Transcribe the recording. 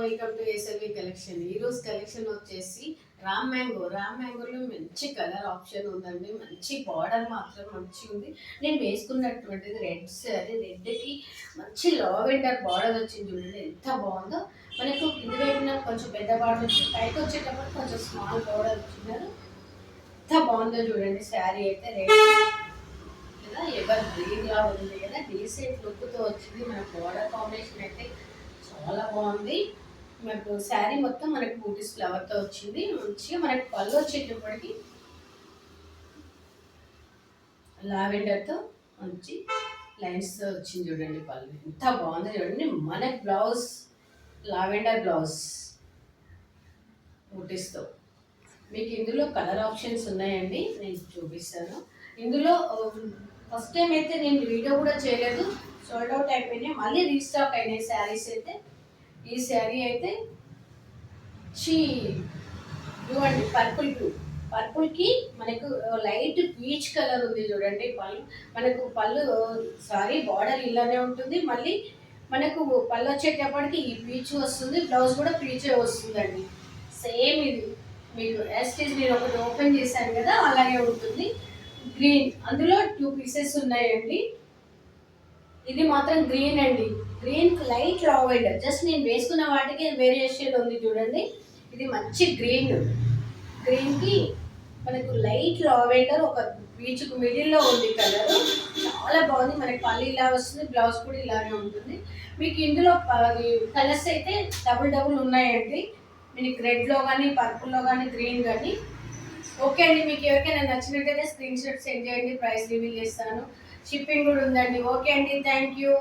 Welcome to SLV collection. ఈరోజు collection వచ్చేసి రామ్ మ్యాంగోలో మంచి కలర్ ఆప్షన్ ఉందండి. మంచి బార్డర్ మాత్రం మంచి ఉంది. నేను వేసుకున్నటువంటిది రెడ్ సారీ, రెడ్కి మంచి లావెండర్ బార్డర్ వచ్చింది. చూడండి ఎంత బాగుందో. మనకు కింద వైపున కొంచెం పెద్ద బార్డర్ వచ్చి పైకి వచ్చేటప్పుడు కొంచెం స్మాల్ బార్డర్ వచ్చినారు. ఎంత బాగుందో చూడండి. శారీ అయితే రెడ్ కదా, ఎవర్ గ్రీన్ లా ఉంది కదా, డీసెంట్ లుక్తో వచ్చింది. మన బార్డర్ కాంబినేషన్ అయితే చాలా బాగుంది. మనకు శారీ మొత్తం మనకు బూటీస్ ఫ్లవర్తో వచ్చింది. మంచిగా మనకు పళ్ళు వచ్చేటప్పటికి లావెండర్తో మంచి లైన్స్తో వచ్చింది. చూడండి పళ్ళు ఎంత బాగుంది చూడండి. మనకు బ్లౌజ్ లావెండర్ బ్లౌజ్ బూటీస్తో. మీకు ఇందులో కలర్ ఆప్షన్స్ ఉన్నాయండి, నేను చూపిస్తాను. ఇందులో ఫస్ట్ టైం అయితే నేను వీడియో కూడా చేయలేదు, సోల్డ్ అవుట్ అయిపోయినాయి. మళ్ళీ రీస్టాక్ అయినాయి శారీస్ అయితే. ఈ శారీ అయితే బ్లూ అండి, పర్పుల్కి మనకు లైట్ పీచ్ కలర్ ఉంది. చూడండి పళ్ళు, మనకు పళ్ళు సారీ బార్డర్ ఇలానే ఉంటుంది. మళ్ళీ మనకు పళ్ళు వచ్చేటప్పటికి ఈ పీచ్ వస్తుంది, బ్లౌజ్ కూడా పీచే వస్తుందండి. సేమ్ ఇది మీకు యాస్టీజ్ నేను ఒకటి ఓపెన్ చేశాను కదా, అలాగే ఉంటుంది. గ్రీన్, అందులో 2 పీసెస్ ఉన్నాయండి. ఇది మాత్రం గ్రీన్ అండి, గ్రీన్ లైట్ లావెండర్. జస్ట్ నేను వేసుకున్న వాటికి వేరియేషన్ ఉంది చూడండి. ఇది మంచి గ్రీన్కి మనకు లైట్ లావెండర్, ఒక పీచుకు మిడిల్లో ఉంది కలర్. చాలా బాగుంది. మనకి పళ్ళు ఇలా వస్తుంది, బ్లౌజ్ కూడా ఇలాగే ఉంటుంది. మీకు ఇందులో కలర్స్ అయితే డబుల్ ఉన్నాయండి. మీకు రెడ్లో కానీ, పర్పుల్లో కానీ, గ్రీన్ కానీ. ఓకే అండి, మీకు ఎవరికైనా నచ్చినట్టయితే స్క్రీన్ షాట్ సెండ్ చేయండి, ప్రైస్ రివీల్ చేస్తాను. షిప్పింగ్ కూడా ఉందండి. ఓకే అండి, థ్యాంక్ యూ.